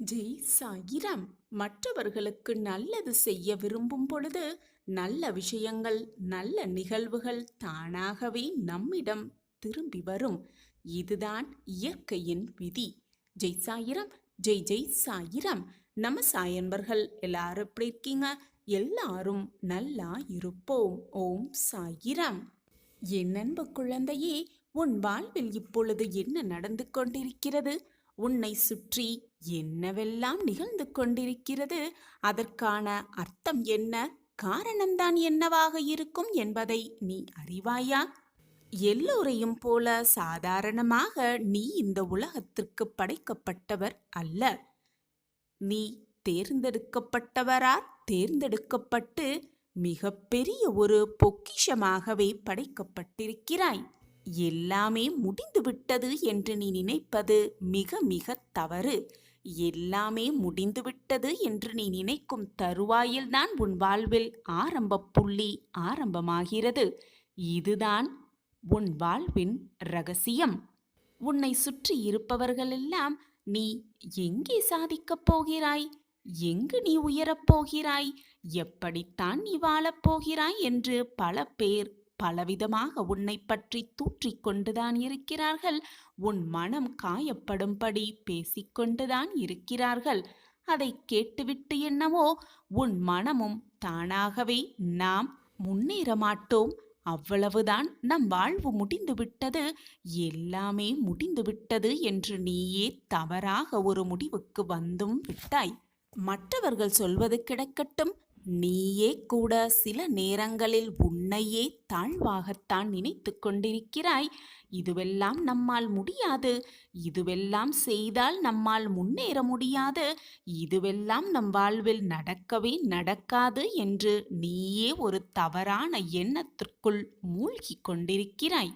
ஜெய் சாயிராம். மற்றவர்களுக்கு நல்லது செய்ய விரும்பும் பொழுது நல்ல விஷயங்கள், நல்ல நிகழ்வுகள் தானாகவே நம்மிடம் திரும்பி வரும். இதுதான் இயற்கையின் விதி. ஜெய் சாயிராம். ஜெய் ஜெய் சாயிராம். நம்ம சாயன்பர்கள் எல்லாரும் எப்படி இருக்கீங்க? எல்லாரும் நல்லா இருப்போம். ஓம் சாயிராம். என் அன்பு குழந்தையே, உன் வாழ்வில் இப்பொழுது என்ன நடந்து கொண்டிருக்கிறது? உன்னை சுற்றி என்னவெல்லாம் நிகழ்ந்து கொண்டிருக்கிறது? அதற்கான அர்த்தம் என்ன? காரணம்தான் என்னவாக இருக்கும் என்பதை நீ அறிவாயா? எல்லோரையும் போல சாதாரணமாக நீ இந்த உலகத்திற்கு படைக்கப்பட்டவர் அல்ல. நீ தேர்ந்தெடுக்கப்பட்டு மிகப்பெரிய ஒரு பொக்கிஷமாகவே படைக்கப்பட்டிருக்கிறாய். எல்லாமே முடிந்துவிட்டது என்று நீ நினைப்பது மிக மிக தவறு. எல்லாமே முடிந்துவிட்டது என்று நீ நினைக்கும் தருவாயில்தான் உன் வாழ்வில் ஆரம்ப புள்ளி ஆரம்பமாகிறது. இதுதான் உன் வாழ்வின் ரகசியம். உன்னை சுற்றி இருப்பவர்களெல்லாம் நீ எங்கே சாதிக்கப் போகிறாய், எங்கு நீ உயரப்போகிறாய், எப்படித்தான் நீ வாழப்போகிறாய் என்று பல பேர் பலவிதமாக உன்னை பற்றி தூற்றிக்கொண்டுதான் இருக்கிறார்கள். உன் மனம் காயப்படும்படி பேசிக்கொண்டுதான் இருக்கிறார்கள். அதை கேட்டுவிட்டு என்னவோ உன் மனமும் தானாகவே நாம் முன்னேற மாட்டோம், அவ்வளவுதான், நம் வாழ்வு முடிந்துவிட்டது, எல்லாமே முடிந்துவிட்டது என்று நீயே தவறாக ஒரு முடிவுக்கு வந்தும் விட்டாய். மற்றவர்கள் சொல்வது கிடக்கட்டும், நீயே கூட சில நேரங்களில் உன்னையே தாழ்வாகத்தான் நினைத்து கொண்டிருக்கிறாய். இதுவெல்லாம் நம்மால் முடியாது, இதுவெல்லாம் செய்தால் நம்மால் முன்னேற முடியாது, இதுவெல்லாம் நம் வாழ்வில் நடக்கவே நடக்காது என்று நீயே ஒரு தவறான எண்ணத்திற்குள் மூழ்கி கொண்டிருக்கிறாய்.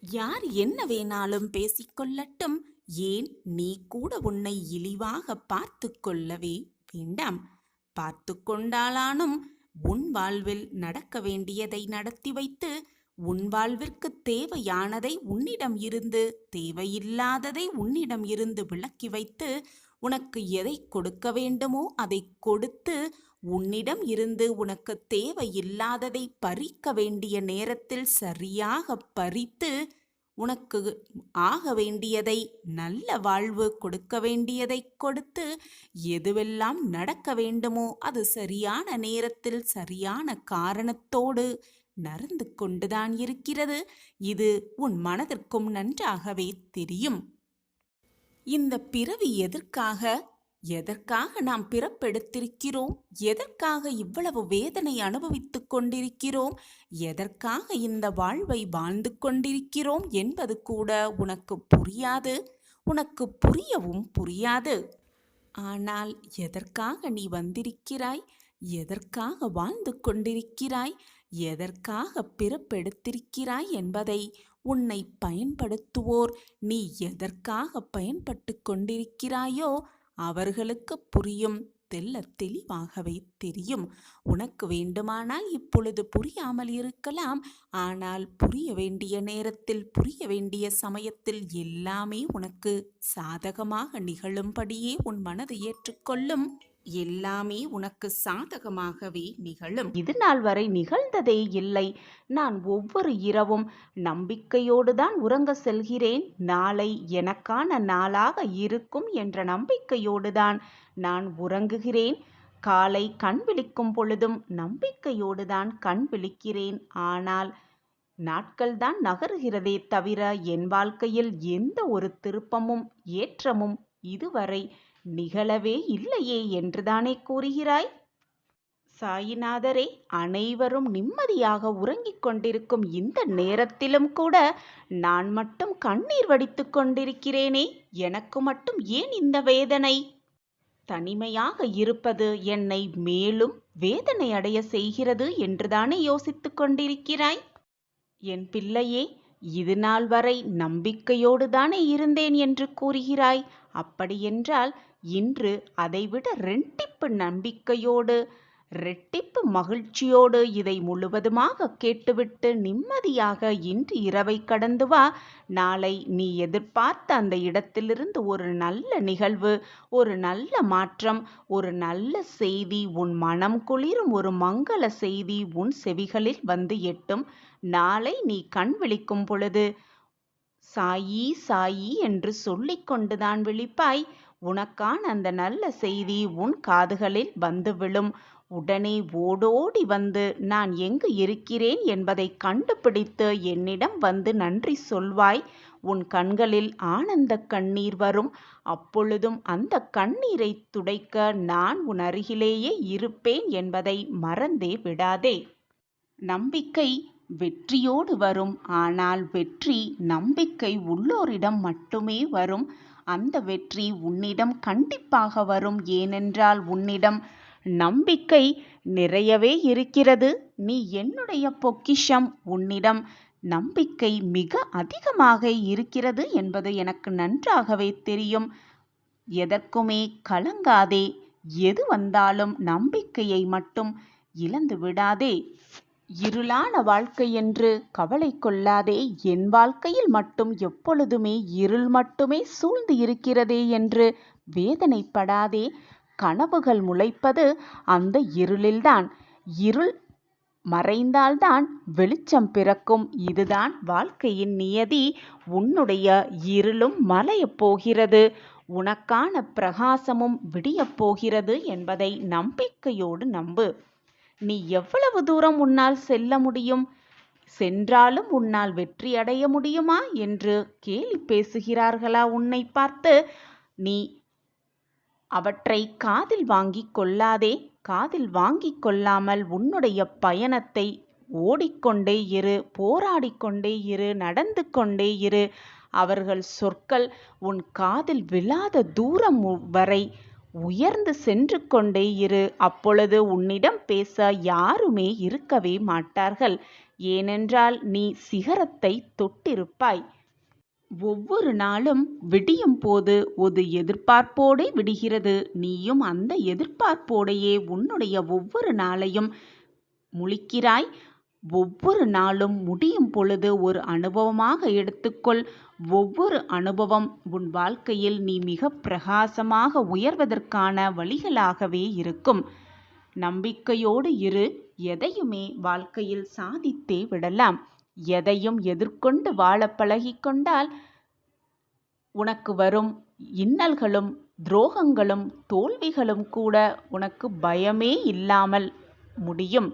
யார் என்ன வேணாலும் பேசிக்கொள்ளட்டும், ஏன் நீ கூட உன்னை இழிவாக பார்த்து கொள்ளவே வேண்டாம். பார்த்து கொண்டாலானும் உன் வாழ்வில் நடக்க வேண்டியதை நடத்தி வைத்து, உன் வாழ்விற்கு தேவையானதை உன்னிடம் இருந்து, தேவையில்லாததை உன்னிடம் இருந்து விலக்கி வைத்து, உனக்கு எதை கொடுக்க வேண்டுமோ அதை கொடுத்து, உன்னிடம் இருந்து உனக்கு தேவையில்லாததை பறிக்க வேண்டிய நேரத்தில் சரியாக பறித்து, உனக்கு ஆக வேண்டியதை, நல்ல வாழ்வு கொடுக்க வேண்டியதை கொடுத்து, எதுவெல்லாம் நடக்க வேண்டுமோ அது சரியான நேரத்தில் சரியான காரணத்தோடு நடந்து கொண்டுதான் இருக்கிறது. இது உன் மனதிற்கும் நன்றாகவே தெரியும். இந்த பிறவி எதற்காக நாம் பிறப்பெடுத்திருக்கிறோம், எதற்காக இவ்வளவு வேதனை அனுபவித்துக் கொண்டிருக்கிறோம், எதற்காக இந்த வாழ்வை வாழ்ந்து கொண்டிருக்கிறோம் என்பது கூட உனக்கு புரியாது, உனக்கு புரியவும் புரியாது. ஆனால் எதற்காக நீ வந்திருக்கிறாய், எதற்காக வாழ்ந்து கொண்டிருக்கிறாய், எதற்காக பிறப்பெடுத்திருக்கிறாய் என்பதை உன்னை பயன்படுத்துவோர், நீ எதற்காக பயன்பட்டு கொண்டிருக்கிறாயோ அவர்களுக்கு புரியும், தெல்ல தெளிவாகவே தெரியும். உனக்கு வேண்டுமானால் இப்பொழுது புரியாமல் இருக்கலாம், ஆனால் புரிய வேண்டிய நேரத்தில், புரிய வேண்டிய சமயத்தில் எல்லாமே உனக்கு சாதகமாக நிகழும்படியே உன் மனது ஏற்றுக்கொள்ளும். எல்லாமே உனக்கு சாதகமாகவே நிகழும். இது நாள் வரை நிகழ்ந்ததே இல்லை. நான் ஒவ்வொரு இரவும் நம்பிக்கையோடு தான் உறங்க செல்கிறேன். நாளை எனக்கான நாளாக இருக்கும் என்ற நம்பிக்கையோடு தான் நான் உறங்குகிறேன். காலை கண் விழிக்கும் பொழுதும் நம்பிக்கையோடு தான் கண் விழிக்கிறேன். ஆனால் நாட்கள் தான் நகருகிறதே தவிர என் வாழ்க்கையில் எந்த ஒரு திருப்பமும் ஏற்றமும் இதுவரை நிகழவே இல்லையே என்றுதானே கூறுகிறாய்? சாயிநாதரே, அனைவரும் நிம்மதியாக உறங்கிக் கொண்டிருக்கும் இந்த நேரத்திலும் கூட நான் மட்டும் கண்ணீர் வடித்து கொண்டிருக்கிறேனே, எனக்கு மட்டும் ஏன் இந்த வேதனை? தனிமையாக இருப்பது என்னை மேலும் வேதனை அடைய செய்கிறது என்றுதானே யோசித்து கொண்டிருக்கிறாய்? என் பிள்ளையே, இது நாள் வரை நம்பிக்கையோடு தானே இருந்தேன் என்று கூறுகிறாய். அப்படியென்றால் இன்று அதைவிட ரெட்டிப்பு நம்பிக்கையோடு ரெட்டிப்பு மகிழ்ச்சியோடு இதை முழுவதுமாக கேட்டுவிட்டு நிம்மதியாக இன்று இரவை கடந்து வா. நாளை நீ எதிர்பார்த்த அந்த இடத்திலிருந்து ஒரு நல்ல நிகழ்வு, ஒரு நல்ல மாற்றம், ஒரு நல்ல செய்தி, உன் மனம் குளிரும் ஒரு மங்கள செய்தி உன் செவிகளில் வந்து எட்டும். நாளை நீ கண் விழிக்கும் பொழுது சாயி சாயி என்று சொல்லிக் கொண்டுதான் விழிப்பாய். உனக்கான அந்த நல்ல செய்தி உன் காதுகளில் வந்து விழும். உடனே ஓடோடி வந்து நான் எங்கு இருக்கிறேன் என்பதை கண்டுபிடித்து என்னிடம் வந்து நன்றி சொல்வாய். உன் கண்களில் ஆனந்த கண்ணீர் வரும். அப்பொழுதும் அந்த கண்ணீரை துடைக்க நான் உன் அருகிலேயே இருப்பேன் என்பதை மறந்தே விடாதே. நம்பிக்கை வெற்றியோடு வரும். ஆனால் வெற்றி நம்பிக்கை உள்ளோரிடம் மட்டுமே வரும். அந்த வெற்றி உன்னிடம் கண்டிப்பாக வரும். ஏனென்றால் உன்னிடம் நம்பிக்கை நிறையவே இருக்கிறது. நீ என்னுடைய பொக்கிஷம். உன்னிடம் நம்பிக்கை மிக அதிகமாக இருக்கிறது என்பது எனக்கு நன்றாகவே தெரியும். எதற்குமே கலங்காதே. எது வந்தாலும் நம்பிக்கையை மட்டும் இழந்து விடாதே. இருளான வாழ்க்கை என்று கவலை கொள்ளாதே. என் வாழ்க்கையில் மட்டும் எப்பொழுதுமே இருள் மட்டுமே சூழ்ந்து இருக்கிறதே என்று வேதனைப்படாதே. கனவுகள் முளைப்பது அந்த இருளில்தான். இருள் மறைந்தால்தான் வெளிச்சம் பிறக்கும். இதுதான் வாழ்க்கையின் நியதி. உன்னுடைய இருளும் மலையப் போகிறது. உனக்கான பிரகாசமும் விடியப் போகிறது என்பதை நம்பிக்கையோடு நம்பு. நீ எவ்வளவு தூரம் உன்னால் செல்ல முடியும்? சென்றாலும் உன்னால் வெற்றி அடைய முடியுமா என்று கேலி பேசுகிறார்களா உன்னை பார்த்து? நீ அவற்றை காதில் வாங்கிக் கொள்ளாதே. காதில் வாங்கிக் கொள்ளாமல் உன்னுடைய பயணத்தை ஓடிக்கொண்டே இரு, போராடிக்கொண்டே இரு, நடந்து கொண்டே இரு. அவர்கள் சொற்கள் உன் காதில் விழாத தூரம் வரை உயர்ந்து சென்று கொண்டே இரு. அப்பொழுது உன்னிடம் பேச யாருமே இருக்கவே மாட்டார்கள். ஏனென்றால் நீ சிகரத்தை தொட்டிருப்பாய். ஒவ்வொரு நாளும் விடியும் போது ஒரு எதிர்பார்ப்போடே விடுகிறது. நீயும் அந்த எதிர்பார்ப்போடையே உன்னுடைய ஒவ்வொரு நாளையும் முழிக்கிறாய். ஒவ்வொரு நாளும் முடியும் பொழுது ஒரு அனுபவமாக எடுத்துக்கொள். ஒவ்வொரு அனுபவம் உன் வாழ்க்கையில் நீ மிக பிரகாசமாக உயர்வதற்கான வழிகளாகவே இருக்கும். நம்பிக்கையோடு இரு. எதையுமே வாழ்க்கையில் சாதித்தே விடலாம். எதையும் எதிர்கொண்டு வாழ பழகிக்கொண்டால் உனக்கு வரும் இன்னல்களும் துரோகங்களும் தோல்விகளும் கூட உனக்கு பயமே இல்லாமல் முடியும்.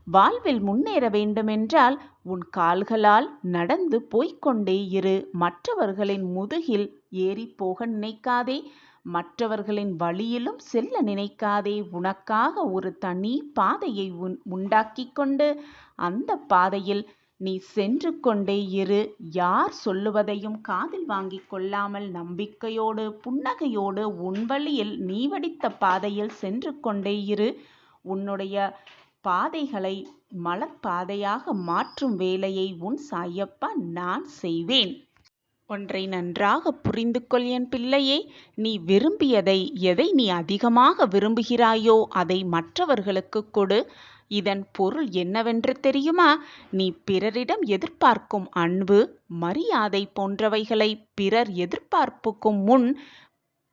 வாழ்வில் முன்னேற வேண்டுமென்றால் உன் கால்களால் நடந்து போய்கொண்டே இரு. மற்றவர்களின் முதுகில் ஏறி போக நினைக்காதே. மற்றவர்களின் வழியிலும் செல்ல நினைக்காதே. உனக்காக ஒரு தனி பாதையை உண்டாக்கி கொண்டு அந்த பாதையில் நீ சென்று கொண்டே இரு. யார் சொல்லுவதையும் காதில் வாங்கிக் கொள்ளாமல் நம்பிக்கையோடு புன்னகையோடு உன் வழியில் நீ வடித்த பாதையில் சென்று கொண்டே இரு. உன்னுடைய பாதைகளை மலர்பாதையாக மாற்றும் வேலையை உன் சாயப்பா நான் செய்வேன். ஒன்றை நன்றாக புரிந்து கொள் என் பிள்ளையே. நீ விரும்பியதை, எதை நீ அதிகமாக விரும்புகிறாயோ அதை மற்றவர்களுக்கு கொடு. இதன் பொருள் என்னவென்று தெரியுமா? நீ பிறரிடம் எதிர்பார்க்கும் அன்பு, மரியாதை போன்றவைகளை பிறர் எதிர்பார்ப்புக்கும் முன்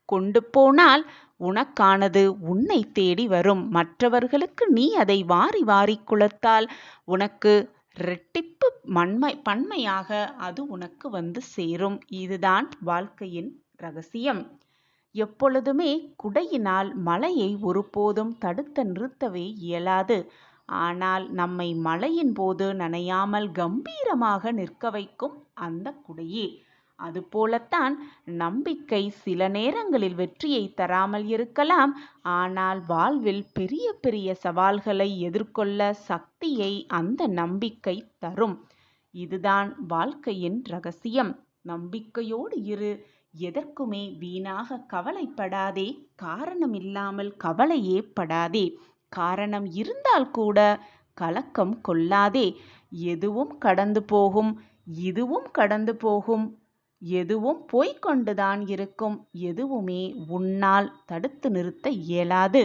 கொண்டு போனால் உனக்கானது உன்னை தேடி வரும். மற்றவர்களுக்கு நீ அதை வாரி வாரி குளத்தால் உனக்கு ரெட்டிப்பு பன்மையாக அது உனக்கு வந்து சேரும். இதுதான் வாழ்க்கையின் ரகசியம். எப்பொழுதுமே குடையினால் மழையை ஒருபோதும் தடுத்து நிறுத்தவே இயலாது. ஆனால் நம்மை மழையின் போது நனையாமல் கம்பீரமாக நிற்க வைக்கும் அந்த குடையே. அதுபோலத்தான் நம்பிக்கை சில நேரங்களில் வெற்றியை தராமல் இருக்கலாம். ஆனால் வாழ்வில் பெரிய பெரிய சவால்களை எதிர்கொள்ள சக்தியை அந்த நம்பிக்கை தரும். இதுதான் வாழ்க்கையின் ரகசியம். நம்பிக்கையோடு இரு. எதற்குமே வீணாக கவலைப்படாதே. காரணம் இல்லாமல் கவலையே படாதே. காரணம் இருந்தால் கூட கலக்கம் கொள்ளாதே. எதுவும் கடந்து போகும். இதுவும் கடந்து போகும். எதுவும் போய்கொண்டுதான் இருக்கும். எதுவுமே உன்னால் தடுத்து நிறுத்த இயலாது.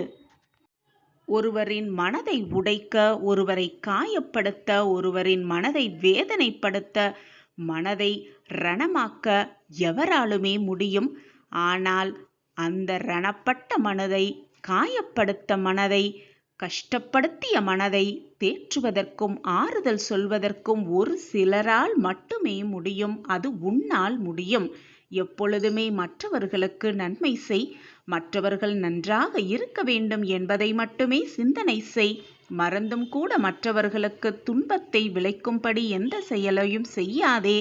ஒருவரின் மனதை உடைக்க, ஒருவரை காயப்படுத்த, ஒருவரின் மனதை வேதனைப்படுத்த, மனதை ரணமாக்க எவராலுமே முடியும். ஆனால் அந்த ரணப்பட்ட மனதை, காயப்படுத்த மனதை, கஷ்டப்படுத்திய மனதை தேற்றுவதற்கும் ஆறுதல் சொல்வதற்கும் ஒரு சிலரால் மட்டுமே முடியும். அது உன்னால் முடியும். எப்பொழுதுமே மற்றவர்களுக்கு நன்மை செய். மற்றவர்கள் நன்றாக இருக்க வேண்டும் என்பதை மட்டுமே சிந்தனை செய். மறந்தும் கூட மற்றவர்களுக்கு துன்பத்தை விளைக்கும்படி எந்த செயலையும் செய்யாதே.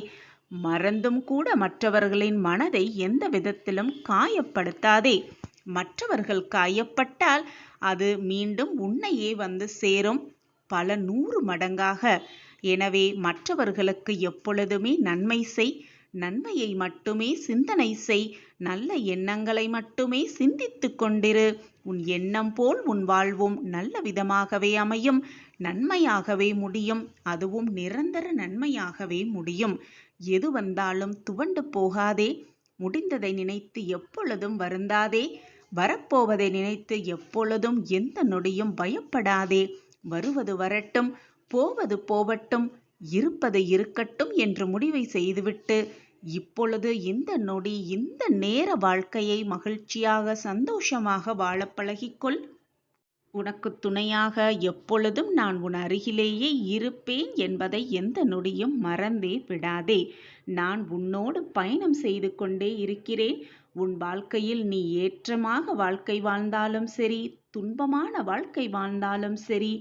மறந்தும் கூட மற்றவர்களின் மனதை எந்த விதத்திலும் காயப்படுத்தாதே. மற்றவர்கள் காயப்பட்டால் அது மீண்டும் உன்னையே வந்து சேரும், பல 100 மடங்காக. எனவே மற்றவர்களுக்கு எப்பொழுதுமே நன்மை செய். நன்மையை மட்டுமே சிந்தனை செய். நல்ல எண்ணங்களை மட்டுமே சிந்தித்து கொண்டிரு. உன் எண்ணம் போல் உன் வாழ்வும் நல்ல விதமாகவே அமையும், நன்மையாகவே முடியும். அதுவும் நிரந்தர நன்மையாகவே முடியும். எது வந்தாலும் துவண்டு போகாதே. முடிந்ததை நினைத்து எப்பொழுதும் வருந்தாதே. வரப்போவதை நினைத்து எப்பொழுதும் எந்த நொடியும் பயப்படாதே. வருவது வரட்டும், போவது போவட்டும், இருப்பது இருக்கட்டும் என்று முடிவை செய்துவிட்டு இப்பொழுது இந்த நொடி, இந்த நேர வாழ்க்கையை மகிழ்ச்சியாக சந்தோஷமாக வாழ பழகிக்கொள். உனக்கு துணையாக எப்பொழுதும் நான் உன் அருகிலேயே இருப்பேன் என்பதை எந்த நொடியும் மறந்தே விடாதே. நான் உன்னோடு பயணம் செய்து கொண்டே இருக்கிறேன். உன் வாழ்க்கையில் நீ ஏற்றமாக வாழ்க்கை வாழ்ந்தாலும் சரி, துன்பமான வாழ்க்கை வாழ்ந்தாலும் சரி,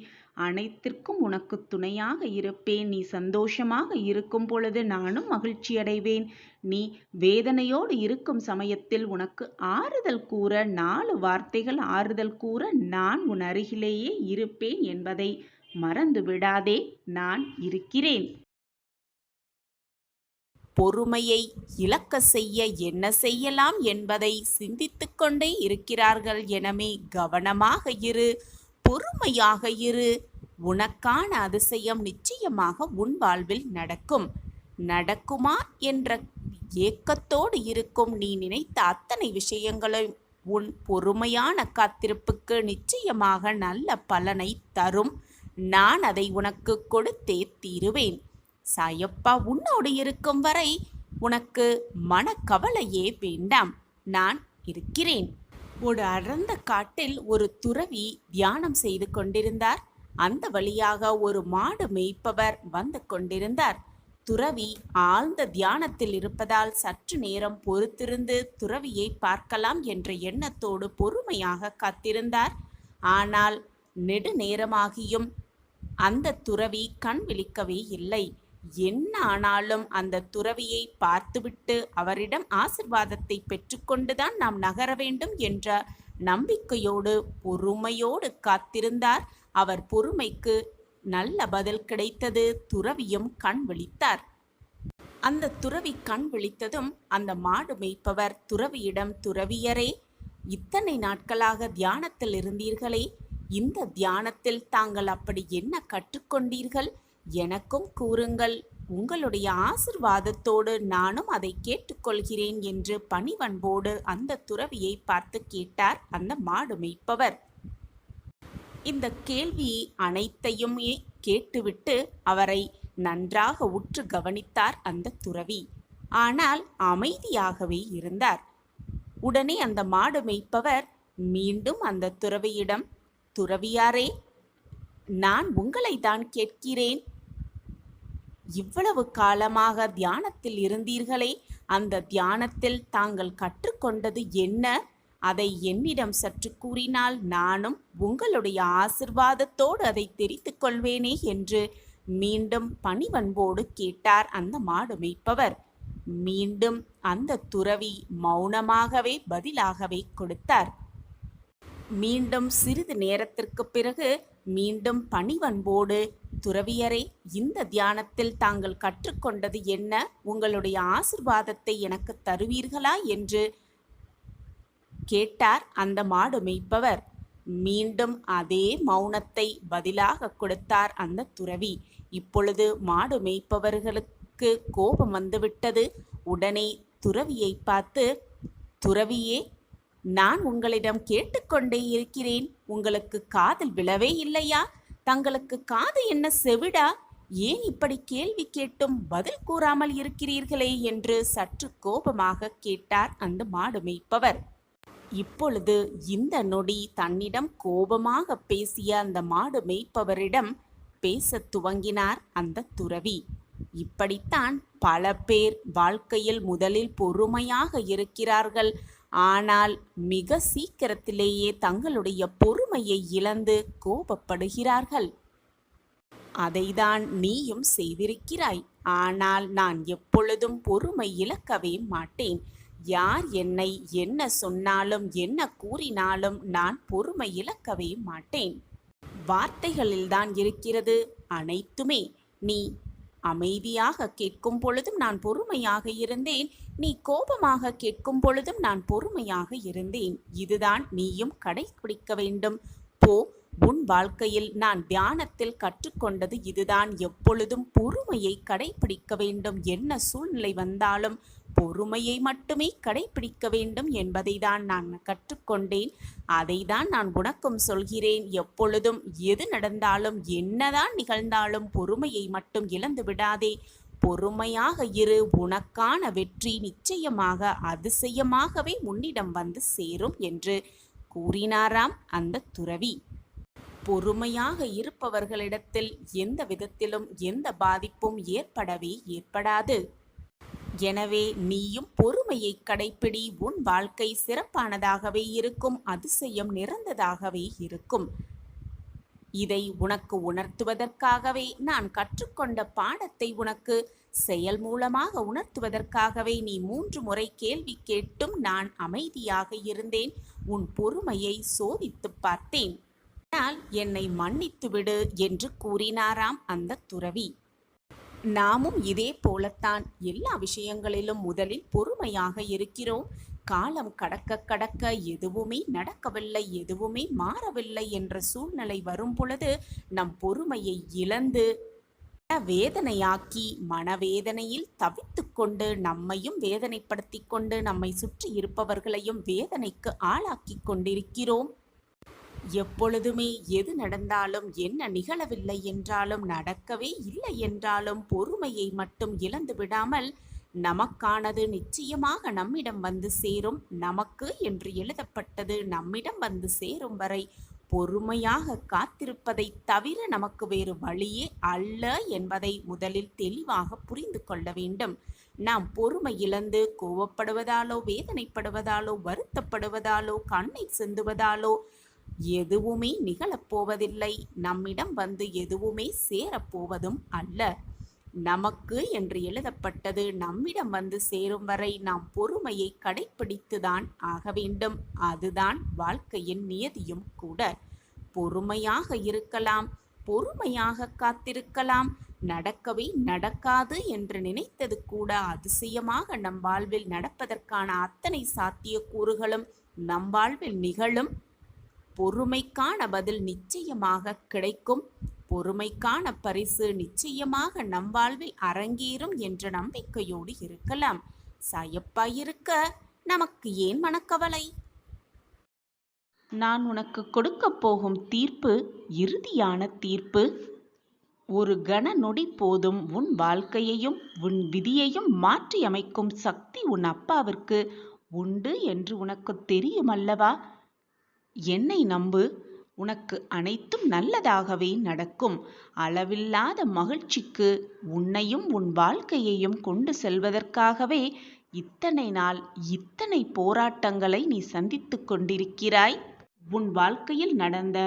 அனைத்திற்கும் உனக்கு துணையாக இருப்பேன். நீ சந்தோஷமாக இருக்கும் பொழுது நானும் மகிழ்ச்சி அடைவேன். நீ வேதனையோடு இருக்கும் சமயத்தில் உனக்கு ஆறுதல் கூற, 4 வார்த்தைகள் ஆறுதல் கூற நான் உன் அருகிலேயே இருப்பேன் என்பதை மறந்து விடாதே. நான் இருக்கிறேன். பொறுமையை இழக்க செய்ய என்ன செய்யலாம் என்பதை சிந்தித்துக் கொண்டே இருக்கிறார்கள். எனவே கவனமாக இரு, பொறுமையாக இரு. உனக்கான அதிசயம் நிச்சயமாக உன் வாழ்வில் நடக்கும். நடக்குமா என்ற ஏக்கத்தோடு இருக்கும் நீ நினைத்த அத்தனை விஷயங்களும் உன் பொறுமையான காத்திருப்புக்கு நிச்சயமாக நல்ல பலனை தரும். நான் அதை உனக்கு கொடுத்தே தீருவேன். சாயப்பா உன்னோடு இருக்கும் வரை உனக்கு மனக்கவலையே வேண்டாம். நான் இருக்கிறேன். ஒரு அடர்ந்த காட்டில் ஒரு துறவி தியானம் செய்து கொண்டிருந்தார். அந்த வழியாக ஒரு மாடு மேய்ப்பவர் வந்து கொண்டிருந்தார். துறவி ஆழ்ந்த தியானத்தில் இருப்பதால் சற்று நேரம் பொறுத்திருந்து துறவியை பார்க்கலாம் என்ற எண்ணத்தோடு பொறுமையாக காத்திருந்தார். ஆனால் நெடுநேரமாகியும் அந்த துறவி கண் விழிக்கவே இல்லை. என்ன ஆனாலும் அந்த துறவியை பார்த்துவிட்டு அவரிடம் ஆசிர்வாதத்தை பெற்றுக்கொண்டுதான் நாம் நகர வேண்டும் என்ற நம்பிக்கையோடு பொறுமையோடு காத்திருந்தார். அவர் பொறுமைக்கு நல்ல பதில் கிடைத்தது. துறவியும் கண் விழித்தார். அந்த துறவி கண் விழித்ததும் அந்த மாடு மேய்ப்பவர் துறவியிடம், துறவியரே, இத்தனை நாட்களாக தியானத்தில் இருந்தீர்களே, இந்த தியானத்தில் தாங்கள் அப்படி என்ன கற்றுக்கொண்டீர்கள்? எனக்கும் கூறுங்கள். உங்களுடைய ஆசிர்வாதத்தோடு நானும் அதை கேட்டுக்கொள்கிறேன் என்று பணிவன்போடு அந்த துறவியை பார்த்து கேட்டார் அந்த மாடு மேய்ப்பவர். இந்த கேள்வி அனைத்தையுமே கேட்டுவிட்டு அவரை நன்றாக உற்று கவனித்தார் அந்த துறவி. ஆனால் அமைதியாகவே இருந்தார். உடனே அந்த மாடு மேய்ப்பவர் மீண்டும் அந்த துறவியிடம், துறவியாரே, நான் உங்களை தான் கேட்கிறேன். இவ்வளவு காலமாக தியானத்தில் இருந்தீர்களே, அந்த தியானத்தில் தாங்கள் கற்றுக்கொண்டது என்ன? அதை என்னிடம் சற்று கூறினால் நானும் உங்களுடைய ஆசிர்வாதத்தோடு அதை தெரிந்து கொள்வேனே என்று மீண்டும் பணிவன்போடு கேட்டார் அந்த மாடு மேய்ப்பவர். மீண்டும் அந்த துறவி மௌனமாகவே பதிலாகவே கொடுத்தார். மீண்டும் சிறிது நேரத்திற்கு பிறகு மீண்டும் பணிவன்போடு, துறவியரே, இந்த தியானத்தில் தாங்கள் கற்றுக்கொண்டது என்ன? உங்களுடைய ஆசிர்வாதத்தை எனக்கு தருவீர்களா என்று கேட்டார் அந்த மாடு மேய்ப்பவர். மீண்டும் அதே மௌனத்தை பதிலாக கொடுத்தார் அந்த துறவி. இப்பொழுது மாடு மேய்ப்பவர்களுக்கு கோபம் வந்துவிட்டது. உடனே துறவியை பார்த்து, துறவியே, நான் உங்களிடம் கேட்டுக்கொண்டே இருக்கிறேன். உங்களுக்கு காதில் விழவே இல்லையா? தங்களுக்கு காது என்ன செவிடா? ஏன் இப்படி கேள்வி கேட்டும் பதில் கூறாமல் இருக்கிறீர்களே என்று சற்று கோபமாக கேட்டார் அந்த மாடு மேய்ப்பவர். இப்பொழுது இந்த நொடி தன்னிடம் கோபமாக பேசிய அந்த மாடு மேய்ப்பவரிடம் பேசத் துவங்கினார் அந்த துறவி. இப்படித்தான் பல பேர் வாழ்க்கையில் முதலில் பொறுமையாக இருக்கிறார்கள். ஆனால் மிக சீக்கிரத்திலேயே தங்களுடைய பொறுமையை இழந்து கோபப்படுகிறார்கள். அதைதான் நீயும் செய்திருக்கிறாய். ஆனால் நான் எப்பொழுதும் பொறுமை இழக்கவே மாட்டேன். யார் என்னை என்ன சொன்னாலும் என்ன கூறினாலும் நான் பொறுமை இழக்கவே மாட்டேன். வார்த்தைகளில்தான் இருக்கிறது அனைத்துமே. நீ அமைதியாக கேட்கும் பொழுதும் நான் பொறுமையாக இருந்தேன். நீ கோபமாக கேட்கும் பொழுதும் நான் பொறுமையாக இருந்தேன். இதுதான் நீயும் கடைபிடிக்க வேண்டும். போ, உன் வாழ்க்கையில் நான் தியானத்தில் கற்றுக்கொண்டது இதுதான். எப்பொழுதும் பொறுமையை கடைபிடிக்க வேண்டும். என்ன சூழ்நிலை வந்தாலும் பொறுமையை மட்டுமே கடைபிடிக்க வேண்டும் என்பதை தான் நான் கற்றுக்கொண்டேன். அதை தான் நான் உனக்கும் சொல்கிறேன். எப்பொழுதும் எது நடந்தாலும் என்னதான் நிகழ்ந்தாலும் பொறுமையை மட்டும் இழந்து விடாதே. பொறுமையாக இரு. உனக்கான வெற்றி நிச்சயமாக அதிசயமாகவே உன்னிடம் வந்து சேரும் என்று கூறினாராம் அந்த துறவி. பொறுமையாக இருப்பவர்களிடத்தில் எந்த விதத்திலும் எந்த பாதிப்பும் ஏற்படாது. எனவே நீயும் பொறுமையை கடைப்பிடி. உன் வாழ்க்கை சிறப்பானதாகவே இருக்கும். அதிசயம் நிறைந்ததாகவே இருக்கும். இதை உனக்கு உணர்த்துவதற்காகவே நான் கற்றுக்கொண்ட பாடத்தை உனக்கு செயல் மூலமாக உணர்த்துவதற்காகவே நீ 3 முறை கேள்வி கேட்டும் நான் அமைதியாக இருந்தேன். உன் பொறுமையை சோதித்து பார்த்தேன். ஆனால் என்னை மன்னித்து விடு என்று கூறினாராம் அந்த துறவி. நாமும் இதே போலத்தான் எல்லா விஷயங்களிலும் முதலில் பொறுமையாக இருக்கிறோம். காலம் கடக்க கடக்க எதுவுமே நடக்கவில்லை, எதுவுமே மாறவில்லை என்ற சூழ்நிலை வரும் பொழுது நம் பொறுமையை இழந்து வேதனையாக்கி மனவேதனையில் தவித்து கொண்டு நம்மையும் வேதனைப்படுத்தி கொண்டு நம்மை சுற்றி இருப்பவர்களையும் வேதனைக்கு ஆளாக்கி கொண்டிருக்கிறோம். எப்பொழுதுமே எது நடந்தாலும் என்ன நிகழவில்லை என்றாலும் நடக்கவே இல்லை என்றாலும் பொறுமையை மட்டும் இழந்து விடாமல் நமக்கானது நிச்சயமாக நம்மிடம் வந்து சேரும். நமக்கு என்று எழுதப்பட்டது நம்மிடம் வந்து சேரும் வரை பொறுமையாக காத்திருப்பதை தவிர நமக்கு வேறு வழியே அல்ல என்பதை முதலில் தெளிவாக புரிந்து கொள்ள வேண்டும். நாம் பொறுமை இழந்து கோவப்படுவதாலோ வேதனைப்படுவதாலோ வருத்தப்படுவதாலோ கண்ணை சிந்துவதாலோ எதுவுமே நிகழப்போவதில்லை. நம்மிடம் வந்து எதுவுமே சேரப்போவதும் அல்ல. நமக்கு என்று எழுதப்பட்டது நம்மிடம் வந்து சேரும் வரை நாம் பொறுமையை கடைப்பிடித்துதான் ஆக வேண்டும். அதுதான் வாழ்க்கையின் நியதியும் கூட. பொறுமையாக இருக்கலாம், பொறுமையாக காத்திருக்கலாம். நடக்கவே நடக்காது என்று நினைத்தது கூட அதிசயமாக நம் வாழ்வில் நடப்பதற்கான அத்தனை சாத்தியக்கூறுகளும் நம் வாழ்வில் நிகழும். பொறுமைக்கான பதில் நிச்சயமாக கிடைக்கும். பொறுமைக்கான பரிசு நிச்சயமாக நம் வாழ்வில் அரங்கேறும் என்ற நம்பிக்கையோடு இருக்கலாம். சாயப்பாயிருக்க நமக்கு ஏன் மனக்கவலை? நான் உனக்கு கொடுக்க போகும் தீர்ப்பு இறுதியான தீர்ப்பு. ஒரு கன நொடி போதும் உன் வாழ்க்கையையும் உன் விதியையும் மாற்றி அமைக்கும் சக்தி உன் அப்பாவிற்கு உண்டு என்று உனக்கு தெரியுமல்லவா? என்னை நம்பு. உனக்கு அனைத்தும் நல்லதாகவே நடக்கும். அளவில்லாத மகிழ்ச்சிக்கு உன்னையும் உன் வாழ்க்கையையும் கொண்டு செல்வதற்காகவே இத்தனை நாள் இத்தனை போராட்டங்களை நீ சந்தித்து கொண்டிருக்கிறாய். உன் வாழ்க்கையில் நடந்த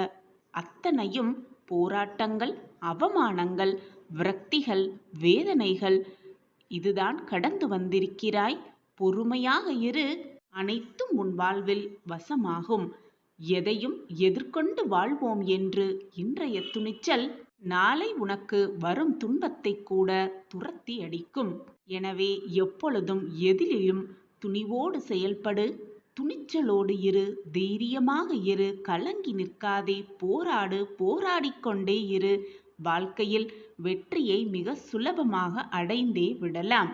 அத்தனையும் போராட்டங்கள், அவமானங்கள், விரக்திகள், வேதனைகள், இதுதான் கடந்து வந்திருக்கிறாய். பொறுமையாக இரு. அனைத்தும் உன் வாழ்வில் வசமாகும். எதையும் எதிர்கொண்டு வாழ்வோம் என்று இன்றைய துணிச்சல் நாளை உனக்கு வரும் துன்பத்தை கூட துரத்தி அடிக்கும். எனவே எப்பொழுதும் எதிலும் துணிவோடு செயல்படு. துணிச்சலோடு இரு. தைரியமாக இரு. கலங்கி நிற்காதே. போராடு. போராடிக்கொண்டே இரு. வாழ்க்கையில் வெற்றியை மிக சுலபமாக அடைந்தே விடலாம்.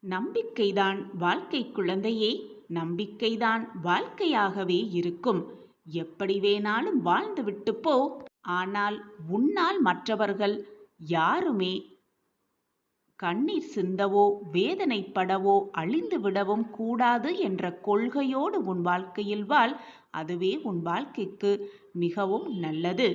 நம்பிக்கைதான் வாழ்க்கை குழந்தையே. நம்பிக்கைதான் வாழ்க்கையாகவே இருக்கும். எப்படி வேணாலும் வாழ்ந்துவிட்டு போ, ஆனால் உன்னால் மற்றவர்கள் யாருமே கண்ணீர் சிந்தவோ வேதனைப்படவோ அழிந்து விடவும் கூடாது என்ற கொள்கையோடு உன் வாழ்க்கையில் வாழ். அதுவே உன் வாழ்க்கைக்கு மிகவும் நல்லது.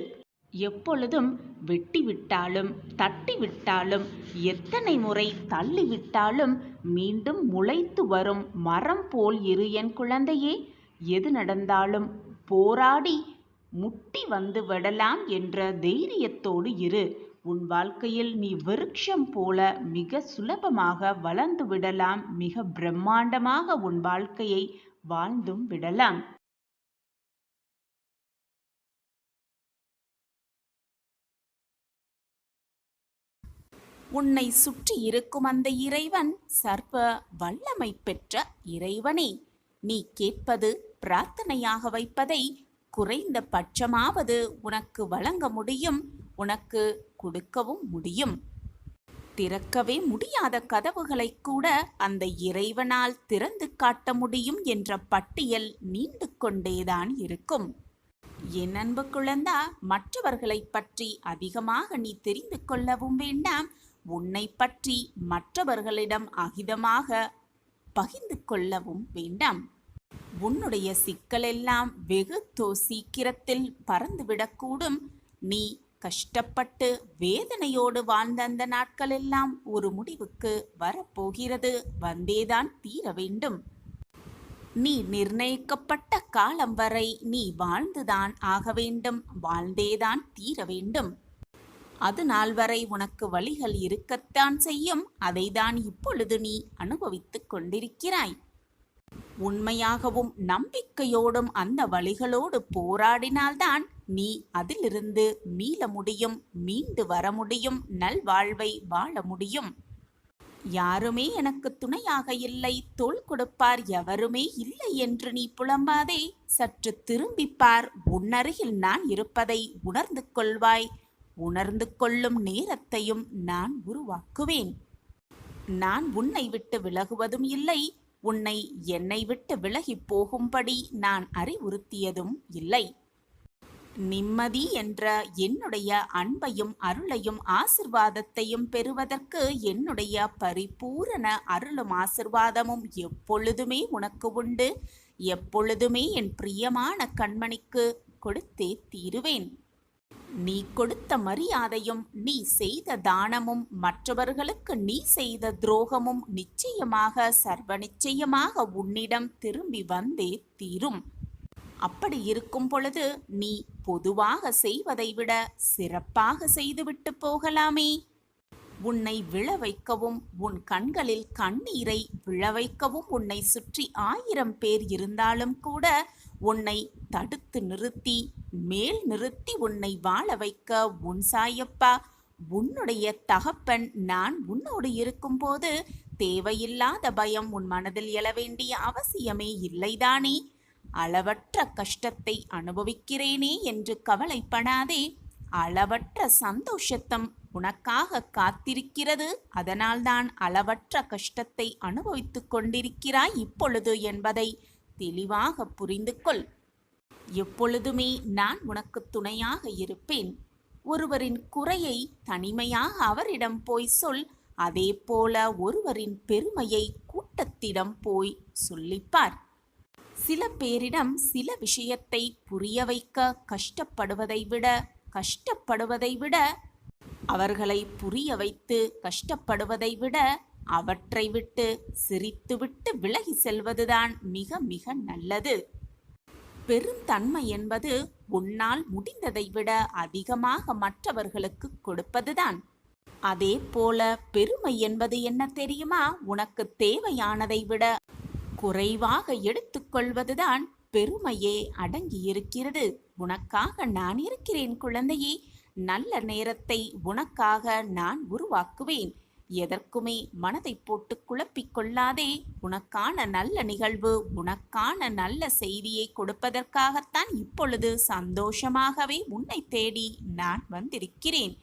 எப்பொழுதும் வெட்டிவிட்டாலும் தட்டிவிட்டாலும் எத்தனை முறை தள்ளிவிட்டாலும் மீண்டும் முளைத்து வரும் மரம் போல் இரு என் குழந்தையே. எது நடந்தாலும் போராடி முட்டி வந்து விடலாம் என்ற தைரியத்தோடு இரு. உன் வாழ்க்கையில் நீ விருட்சம் போல மிக சுலபமாக வளர்ந்து விடலாம். மிக பிரம்மாண்டமாக உன் வாழ்க்கையை வாழ்ந்தும் விடலாம். உன்னை சுற்றி இருக்கும் அந்த இறைவன் சர்வ வல்லமை பெற்ற இறைவனே. நீ கேட்பது பிரார்த்தனையாக வைப்பதை குறைந்த பட்சமாவது உனக்கு வழங்க முடியும், உனக்கு கொடுக்கவும் முடியும். திறக்கவே முடியாத கதவுகளை கூட அந்த இறைவனால் திறந்து காட்ட முடியும் என்ற பட்டியல் நீண்டு கொண்டேதான் இருக்கும். என் அன்பு குழந்தா, மற்றவர்களை பற்றி அதிகமாக நீ தெரிந்து கொள்ளவும் வேண்டாம். உன்னை பற்றி மற்றவர்களிடம் அகிதமாக பகிர்ந்து கொள்ளவும் வேண்டாம். உன்னுடைய சிக்கலெல்லாம் வெகு சீக்கிரத்தில் பறந்துவிடக்கூடும். நீ கஷ்டப்பட்டு வேதனையோடு வாழ்ந்த அந்த நாட்களெல்லாம் ஒரு முடிவுக்கு வரப்போகிறது. வந்தேதான் தீர வேண்டும். நீ நிர்ணயிக்கப்பட்ட காலம் வரை நீ வாழ்ந்துதான் ஆக வேண்டும், வாழ்ந்தேதான் தீர வேண்டும். அது நாள் வரை உனக்கு வழிகள் இருக்கத்தான் செய்யும். அதைதான் இப்பொழுது நீ அனுபவித்துக் கொண்டிருக்கிறாய். உண்மையாகவும் நம்பிக்கையோடும் அந்த வழிகளோடு போராடினால்தான் நீ அதிலிருந்து மீள முடியும், மீண்டு வர முடியும், நல்வாழ்வை வாழ முடியும். யாருமே எனக்கு துணையாக இல்லை, தோள் கொடுப்பார் எவருமே இல்லை என்று நீ புலம்பாதே. சற்று திரும்பிப்பார். உன்னருகில் நான் இருப்பதை உணர்ந்து கொள்வாய். உணர்ந்து கொள்ளும் நேரத்தையும் நான் உருவாக்குவேன். நான் உன்னை விட்டு விலகுவதும் இல்லை, உன்னை என்னை விட்டு விலகி போகும்படி நான் அறிவுறுத்தியதும் இல்லை. நிம்மதி என்ற என்னுடைய அன்பையும் அருளையும் ஆசிர்வாதத்தையும் பெறுவதற்கு என்னுடைய பரிபூரண அருளும் ஆசிர்வாதமும் எப்பொழுதுமே உனக்கு உண்டு. எப்பொழுதுமே என் பிரியமான கண்மணிக்கு கொடுத்தே தீருவேன். நீ கொடுத்த மரியாதையும் நீ செய்த தானமும் மற்றவர்களுக்கு நீ செய்த துரோகமும் நிச்சயமாக சர்வ நிச்சயமாக உன்னிடம் திரும்பி வந்தே தீரும். அப்படி இருக்கும் பொழுது நீ பொதுவாக செய்வதை விட சிறப்பாக செய்துவிட்டு போகலாமே. உன்னை விழ வைக்கவும் உன் கண்களில் கண்ணீரை விழ வைக்கவும் உன்னை சுற்றி 1000 பேர் இருந்தாலும் கூட உன்னை தடுத்து நிறுத்தி மேல் நிறுத்தி உன்னை வாழ வைக்க உன் சாயப்பா, உன்னுடைய தகப்பன் நான் உன்னோடு இருக்கும்போது தேவையில்லாத பயம் உன் மனதில் எழ வேண்டிய அவசியமே இல்லைதானே. அளவற்ற கஷ்டத்தை அனுபவிக்கிறேனே என்று கவலைப்படாதே. அளவற்ற சந்தோஷத்தம் உனக்காக காத்திருக்கிறது. அதனால்தான் அளவற்ற கஷ்டத்தை அனுபவித்துக் கொண்டிருக்கிறாய் இப்பொழுது என்பதை தெளிவாக புரிந்து கொள். எப்பொழுதுமே நான் உனக்கு துணையாக இருப்பேன். ஒருவரின் குறையை தனிமையாக அவரிடம் போய் சொல். அதே போல ஒருவரின் பெருமையை கூட்டத்திடம் போய் சொல்லிப்பார். சில பேரிடம் சில விஷயத்தை புரிய வைக்க கஷ்டப்படுவதை விட அவர்களை புரிய வைத்து கஷ்டப்படுவதை விட அவற்றை விட்டு சிரித்துவிட்டு விலகி செல்வதுதான் மிக மிக நல்லது. பெருந்தன்மை என்பது உன்னால் முடிந்ததை விட அதிகமாக மற்றவர்களுக்கு கொடுப்பதுதான். அதே போல பெருமை என்பது என்ன தெரியுமா? உனக்கு தேவையானதை விட குறைவாக எடுத்துக்கொள்வதுதான் பெருமையே அடங்கியிருக்கிறது. உனக்காக நான் இருக்கிறேன் குழந்தையே. நல்ல நேரத்தை உனக்காக நான் உருவாக்குவேன். எதற்குமே மனதை போட்டு குழப்பிக் கொள்ளாதே. உனக்கான நல்ல நிகழ்வு, உனக்கான நல்ல செய்தியை கொடுப்பதற்காகத்தான் இப்பொழுது சந்தோஷமாகவே உன்னை தேடி நான் வந்திருக்கிறேன்.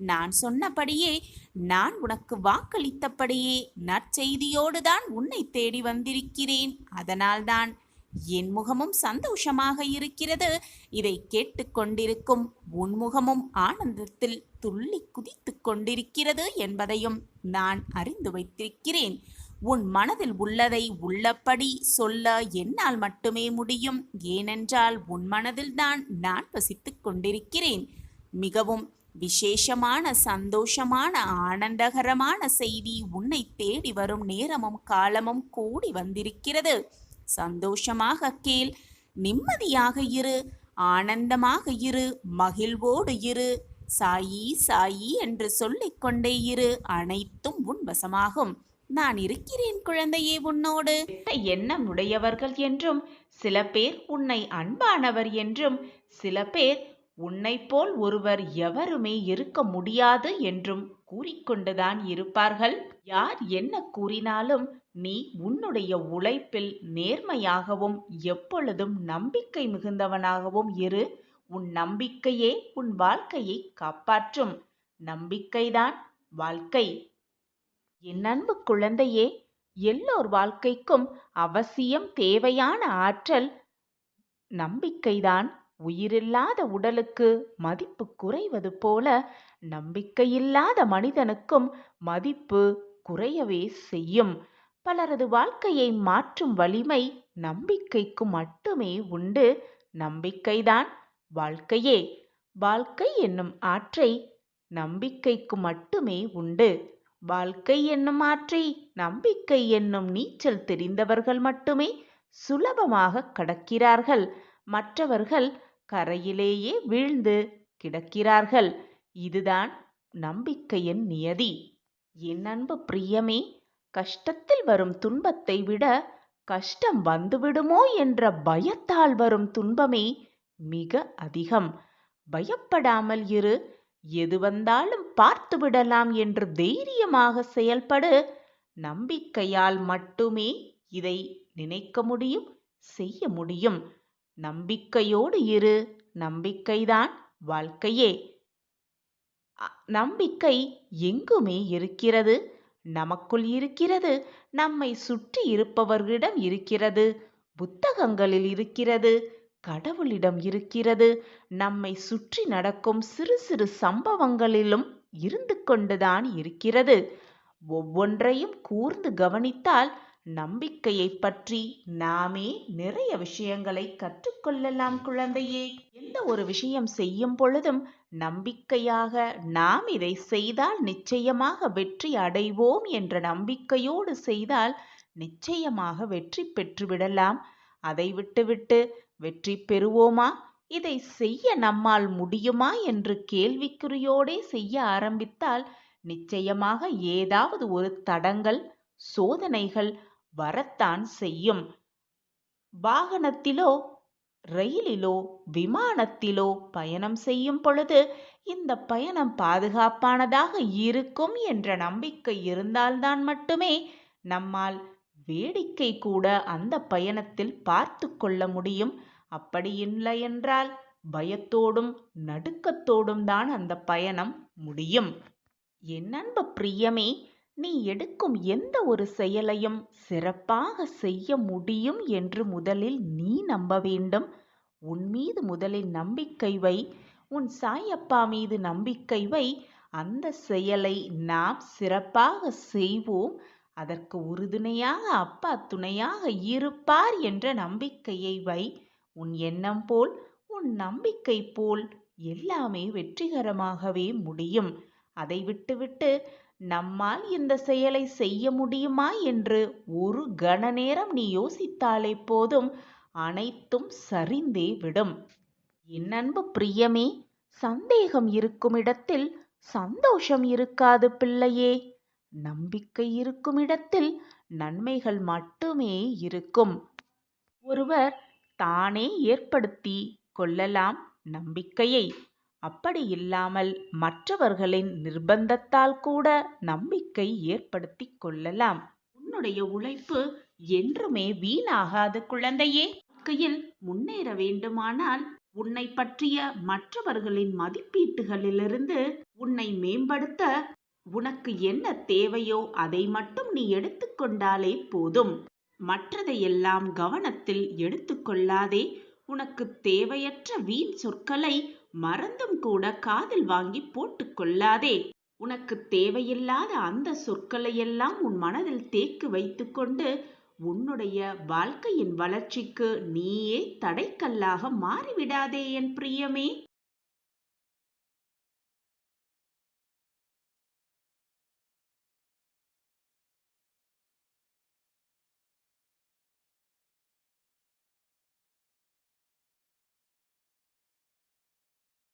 நான் சொன்னபடியே, நான் உனக்கு வாக்களித்தபடியே நற்செய்தியோடுதான் உன்னை தேடி வந்திருக்கிறேன். அதனால்தான் என் முகமும் சந்தோஷமாக இருக்கிறது. இதை கேட்டுக்கொண்டிருக்கும் உன் முகமும் ஆனந்தத்தில் துள்ளி குதித்துக் கொண்டிருக்கிறது என்பதையும் நான் அறிந்து வைத்திருக்கிறேன். உன் மனதில் உள்ளதை உள்ளபடி சொல்ல என்னால் மட்டுமே முடியும். ஏனென்றால் உன் மனதில்தான் நான் வசித்துக் கொண்டிருக்கிறேன். மிகவும் விசேஷமான, சந்தோஷமான, ஆனந்தகரமான செய்தி உன்னை தேடி வரும் நேரமும் காலமும் கூடி வந்திருக்கிறது. சந்தோஷமாக கேள், நிம்மதியாக இரு, ஆனந்தமாக இரு, மகிழ்வோடு இரு. சாயி சாயி என்று சொல்லிக்கொண்டே இரு, அனைத்தும் உன் வசமாகும். நான் இருக்கிறேன் குழந்தையே உன்னோடு. கெட்ட எண்ணம் உடையவர்கள் என்றும், சில பேர் உன்னை அன்பானவர் என்றும், சில பேர் உன்னை போல் ஒருவர் எவருமே இருக்க முடியாது என்றும் கூறிக்கொண்டுதான் இருப்பார்கள். யார் என்ன கூறினாலும் நீ உன்னுடைய உழைப்பில் நேர்மையாகவும் எப்பொழுதும் நம்பிக்கை மிகுந்தவனாகவும் இரு. உன் நம்பிக்கையே உன் வாழ்க்கையை காப்பாற்றும். நம்பிக்கைதான் வாழ்க்கை. என் அன்பு குழந்தையே, எல்லோர் வாழ்க்கைக்கும் அவசியம் தேவையான ஆற்றல் நம்பிக்கைதான். உயிரில்லாத உடலுக்கு மதிப்பு குறைவது போல நம்பிக்கையில்லாத மனிதனுக்கும் மதிப்பு குறையவே செய்யும். பலரது வாழ்க்கையை மாற்றும் வலிமை நம்பிக்கைக்கு மட்டுமே உண்டு. நம்பிக்கைதான் வாழ்க்கையே. வாழ்க்கை என்னும் ஆற்றை நம்பிக்கைக்கு மட்டுமே உண்டு. வாழ்க்கை என்னும் ஆற்றை நம்பிக்கை என்னும் நீச்சல் தெரிந்தவர்கள் மட்டுமே சுலபமாக கடக்கிறார்கள். மற்றவர்கள் கரையிலேயே வீழ்ந்து கிடக்கிறார்கள். இதுதான் நம்பிக்கையின் நியதி. என் அன்பு பிரியமே, கஷ்டத்தில் வரும் துன்பத்தை விட கஷ்டம் வந்துவிடுமோ என்ற பயத்தால் வரும் துன்பமே மிக அதிகம். பயப்படாமல் இரு. எது வந்தாலும் பார்த்து விடலாம் என்று தைரியமாக செயல்படு. நம்பிக்கையால் மட்டுமே இதை நினைக்க முடியும், செய்ய முடியும். நம்பிக்கையோடு இரு. நம்பிக்கைதான் வாழ்க்கையே. நம்பிக்கை எங்குமே இருக்கிறது. நமக்குள் இருக்கிறது, நம்மை சுற்றி இருப்பவர்களிடம் இருக்கிறது, புத்தகங்களில் இருக்கிறது, கடவுளிடம் இருக்கிறது, நம்மை சுற்றி நடக்கும் சிறு சிறு சம்பவங்களிலும் இருந்து கொண்டுதான் இருக்கிறது. ஒவ்வொன்றையும் கூர்ந்து கவனித்தால் நம்பிக்கையை பற்றி நாமே நிறைய விஷயங்களை கற்றுக்கொள்ளலாம் குழந்தையே. எந்த ஒரு விஷயம் செய்யும் பொழுதும் நம்பிக்கையாக நாம் இதை செய்தால் நிச்சயமாக வெற்றி அடைவோம் என்ற நம்பிக்கையோடு செய்தால் நிச்சயமாக வெற்றி பெற்றுவிடலாம். அதை விட்டுவிட்டு வெற்றி பெறுவோமா, இதை செய்ய நம்மால் முடியுமா என்று கேள்விக்குறியோடே செய்ய ஆரம்பித்தால் நிச்சயமாக ஏதாவது ஒரு தடங்கல், சோதனைகள் வரத்தான் செய்யும். வாகனத்திலோ, ரயிலிலோ, விமானத்திலோ பயணம் செய்யும் பொழுது இந்த பயணம் பாதுகாப்பானதாக இருக்கும் என்ற நம்பிக்கை இருந்தால்தான் மட்டுமே நம்மால் வேடிக்கை கூட அந்த பயணத்தில் பார்த்து கொள்ள முடியும். அப்படி இல்லை என்றால் பயத்தோடும் நடுக்கத்தோடும் தான் அந்த பயணம் முடியும். என் அன்பு பிரியமே, நீ எடுக்கும் எந்த ஒரு செயலையும் சிறப்பாக செய்ய முடியும் என்று முதலில் நீ நம்ப வேண்டும். உன் மீது முதலில் நம்பிக்கை வை. உன் சாயப்பா மீது நம்பிக்கை வை. அந்த செயலை நாம் சிறப்பாக செய்வோம். அதற்கு உறுதுணையாக அப்பா துணையாக இருப்பார் என்ற நம்பிக்கையை வை. உன் எண்ணம் போல், உன் நம்பிக்கை போல் எல்லாமே வெற்றிகரமாகவே முடியும். அதை விட்டுவிட்டு நம்மால் இந்த செயலை செய்ய முடியுமா என்று ஒரு கண நேரம் நீ யோசித்தாலே போதும், அனைத்தும் சரிந்தே விடும். என் அன்பு பிரியமே, சந்தேகம் இருக்கும் இடத்தில் சந்தோஷம் இருக்காது பிள்ளையே. நம்பிக்கை இருக்கும் இடத்தில் நன்மைகள் மட்டுமே இருக்கும். ஒருவர் தானே ஏற்படுத்தி கொள்ளலாம் நம்பிக்கையை. அப்படி இல்லாமல் மற்றவர்களின் நிர்பந்தத்தால் கூட நம்பிக்கை ஏற்படுத்தி கொள்ளலாம். உன்னுடைய உழைப்பு என்றுமே வீணாகாது குழந்தையே. வாழ்க்கையில் முன்னேற வேண்டுமானால் உன்னை பற்றிய மற்றவர்களின் மதிப்பீட்டுகளிலிருந்து உன்னை மேம்படுத்த உனக்கு என்ன தேவையோ அதை மட்டும் நீ எடுத்துக்கொண்டாலே போதும். மற்றதையெல்லாம் கவனத்தில் எடுத்துக்கொள்ளாதே. உனக்கு தேவையற்ற வீண் சொற்களை மறந்தும் கூட காதில் வாங்கி போட்டுக்கொள்ளாதே. உனக்கு தேவையில்லாத அந்த சொற்களையெல்லாம் உன் மனதில் தேக்கி வைத்துக்கொண்டு உன்னுடைய வாழ்க்கையின் வளர்ச்சிக்கு நீயே தடைக்கல்லாக மாறிவிடாதே என் பிரியமே.